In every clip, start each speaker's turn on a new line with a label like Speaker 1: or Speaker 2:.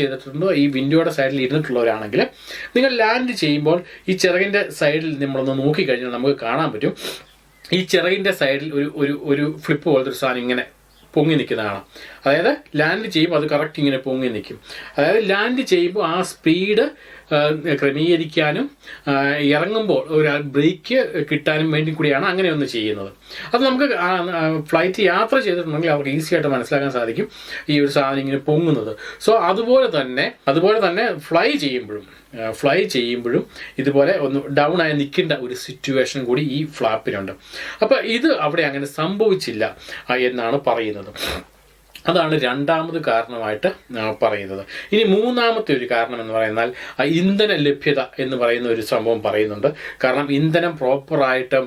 Speaker 1: ചെയ്തിട്ടുണ്ടോ ഈ വിൻഡോയുടെ സൈഡിൽ ഇരുന്നിട്ടുള്ളവരാണെങ്കിൽ നിങ്ങൾ ലാൻഡ് ചെയ്യുമ്പോൾ ഈ ചിറകിൻ്റെ സൈഡിൽ നമ്മളൊന്ന് നോക്കിക്കഴിഞ്ഞാൽ നമുക്ക് കാണാൻ പറ്റും. ഈ ചിറകിൻ്റെ സൈഡിൽ ഒരു ഫ്ലിപ്പ് പോലത്തെ ഒരു സാധനം ഇങ്ങനെ പൊങ്ങി നിൽക്കുന്ന കാണാം. അതായത് ലാൻഡ് ചെയ്യുമ്പോൾ അത് കറക്റ്റ് ഇങ്ങനെ പൊങ്ങി നിൽക്കും. അതായത് ലാൻഡ് ചെയ്യുമ്പോൾ ആ സ്പീഡ് ക്രമീകരിക്കാനും ഇറങ്ങുമ്പോൾ ഒരു ബ്രേക്ക് കിട്ടാനും വേണ്ടി കൂടിയാണ് അങ്ങനെ ഒന്ന് ചെയ്യുന്നത്. അത് നമുക്ക് ഫ്ലൈറ്റ് യാത്ര ചെയ്തിട്ടുണ്ടെങ്കിൽ അവർക്ക് ഈസി ആയിട്ട് മനസ്സിലാക്കാൻ സാധിക്കും ഈ ഒരു സാധനം ഇങ്ങനെ പൊങ്ങുന്നത്. സോ അതുപോലെ തന്നെ ഫ്ലൈ ചെയ്യുമ്പോഴും ഇതുപോലെ ഒന്ന് ഡൗൺ ആയി നിൽക്കേണ്ട ഒരു സിറ്റുവേഷൻ കൂടി ഈ ഫ്ലാപ്പിനുണ്ട്. അപ്പോൾ ഇത് അവിടെ അങ്ങനെ സംഭവിച്ചില്ല എന്നാണ് പറയുന്നത്. അതാണ് രണ്ടാമത് കാരണമായിട്ട് പറയുന്നത്. ഇനി മൂന്നാമത്തെ ഒരു കാരണം എന്ന് പറയുന്നാൽ ഇന്ധന ലഭ്യത എന്ന് പറയുന്ന ഒരു സംഭവം പറയുന്നുണ്ട്. കാരണം ഇന്ധനം പ്രോപ്പറായിട്ട്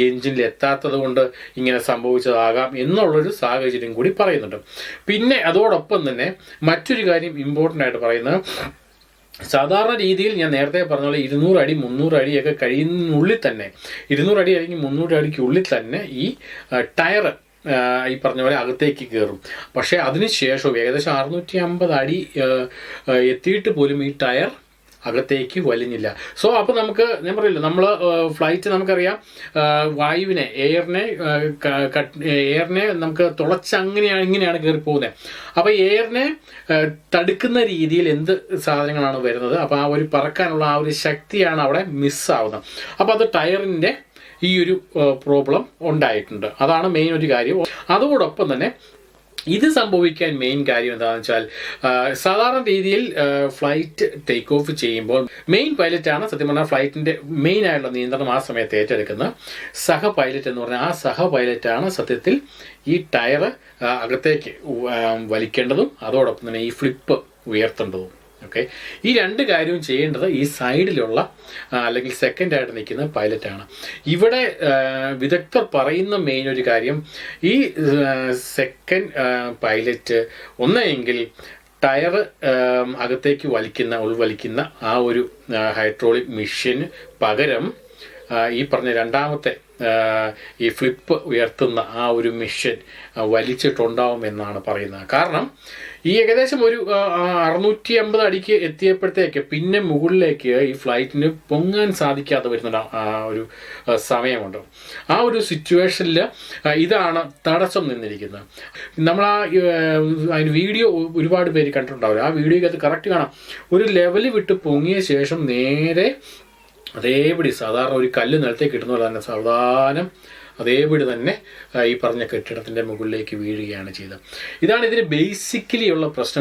Speaker 1: എൻജിനിൽ എത്താത്തത് കൊണ്ട് ഇങ്ങനെ സംഭവിച്ചതാകാം എന്നുള്ളൊരു സാഹചര്യം കൂടി പറയുന്നുണ്ട്. പിന്നെ അതോടൊപ്പം തന്നെ മറ്റൊരു കാര്യം ഇമ്പോർട്ടൻ്റ് ആയിട്ട് പറയുന്നത്, സാധാരണ രീതിയിൽ ഞാൻ നേരത്തെ പറഞ്ഞ പോലെ 200 അടി 300 അടിയൊക്കെ കഴിയുന്നുള്ളിൽ തന്നെ 200 അടി അല്ലെങ്കിൽ 300 അടിക്കുള്ളിൽ തന്നെ ഈ ടയർ ഈ പറഞ്ഞ പോലെ അകത്തേക്ക് കയറും. പക്ഷേ അതിന് ശേഷവും ഏകദേശം 650 അടി എത്തിയിട്ട് പോലും ഈ ടയർ അകത്തേക്ക് വലിഞ്ഞില്ല. സോ അപ്പോൾ നമുക്ക് ഞാൻ പറയില്ല, നമ്മൾ ഫ്ലൈറ്റ് നമുക്കറിയാം വായുവിനെ എയറിനെ നമുക്ക് ഇങ്ങനെയാണ് കയറി പോകുന്നത്. അപ്പോൾ എയറിനെ തടുക്കുന്ന രീതിയിൽ എന്ത് സാധനങ്ങളാണ് വരുന്നത്, അപ്പോൾ ആ ഒരു പറക്കാനുള്ള ആ ഒരു ശക്തിയാണ് അവിടെ മിസ്സാവുന്നത്. അപ്പോൾ അത് ടയറിൻ്റെ ഈ ഒരു പ്രോബ്ലം ഉണ്ടായിട്ടുണ്ട്. അതാണ് മെയിൻ ഒരു കാര്യം. അതോടൊപ്പം തന്നെ ഇത് സംഭവിക്കാൻ മെയിൻ കാര്യം എന്താണെന്ന് വെച്ചാൽ, സാധാരണ രീതിയിൽ ഫ്ലൈറ്റ് ടേക്ക് ഓഫ് ചെയ്യുമ്പോൾ മെയിൻ പൈലറ്റാണ് സത്യം പറഞ്ഞാൽ ഫ്ലൈറ്റിൻ്റെ മെയിൻ ആയിട്ടുള്ള നിയന്ത്രണം ആ സമയത്ത് ഏറ്റെടുക്കുന്നത്. സഹ പൈലറ്റ് എന്ന് പറഞ്ഞാൽ ആ സഹ പൈലറ്റാണ് സത്യത്തിൽ ഈ ടയർ അകത്തേക്ക് വലിക്കേണ്ടതും അതോടൊപ്പം തന്നെ ഈ ഫ്ലിപ്പ് ഉയർത്തേണ്ടതും. ഓക്കെ, ഈ രണ്ട് കാര്യവും ചെയ്യേണ്ടത് ഈ സൈഡിലുള്ള അല്ലെങ്കിൽ സെക്കൻഡായിട്ട് നിൽക്കുന്ന പൈലറ്റാണ്. ഇവിടെ വിദഗ്ധർ പറയുന്ന മെയിൻ ഒരു കാര്യം, ഈ സെക്കൻഡ് പൈലറ്റ് ഒന്നെങ്കിൽ ടയർ അകത്തേക്ക് ഉൾവലിക്കുന്ന ആ ഒരു ഹൈഡ്രോളിക് മെഷീന് പകരം ഈ പറഞ്ഞ രണ്ടാമത്തെ ഈ ഫ്ലിപ്പ് ഉയർത്തുന്ന ആ ഒരു മെഷീൻ വലിച്ചിട്ടുണ്ടാവും എന്നാണ് പറയുന്നത്. കാരണം ഈ ഏകദേശം ഒരു 650 അടിക്ക് എത്തിയപ്പോഴത്തേക്ക് പിന്നെ മുകളിലേക്ക് ഈ ഫ്ലൈറ്റിന് പൊങ്ങാൻ സാധിക്കാതെ വരുന്ന ഒരു സമയമുണ്ട്. ആ ഒരു സിറ്റുവേഷനിൽ ഇതാണ് തടസ്സം നിന്നിരിക്കുന്നത്. നമ്മൾ അതിന് വീഡിയോ ഒരുപാട് പേര് കണ്ടിട്ടുണ്ടാവില്ല. ആ വീഡിയോയ്ക്ക് കറക്റ്റ് കാണാം. ഒരു ലെവല് വിട്ട് പൊങ്ങിയ ശേഷം നേരെ അതേപടി സാധാരണ ഒരു കല്ല് നിലത്തേക്ക് കിട്ടുന്ന പോലെ തന്നെ സാവധാനം അതേപടി തന്നെ ഈ പറഞ്ഞ കെട്ടിടത്തിൻ്റെ മുകളിലേക്ക് വീഴുകയാണ് ചെയ്തത്. ഇതാണ് ഇതിന് ബേസിക്കലി ഉള്ള പ്രശ്നം.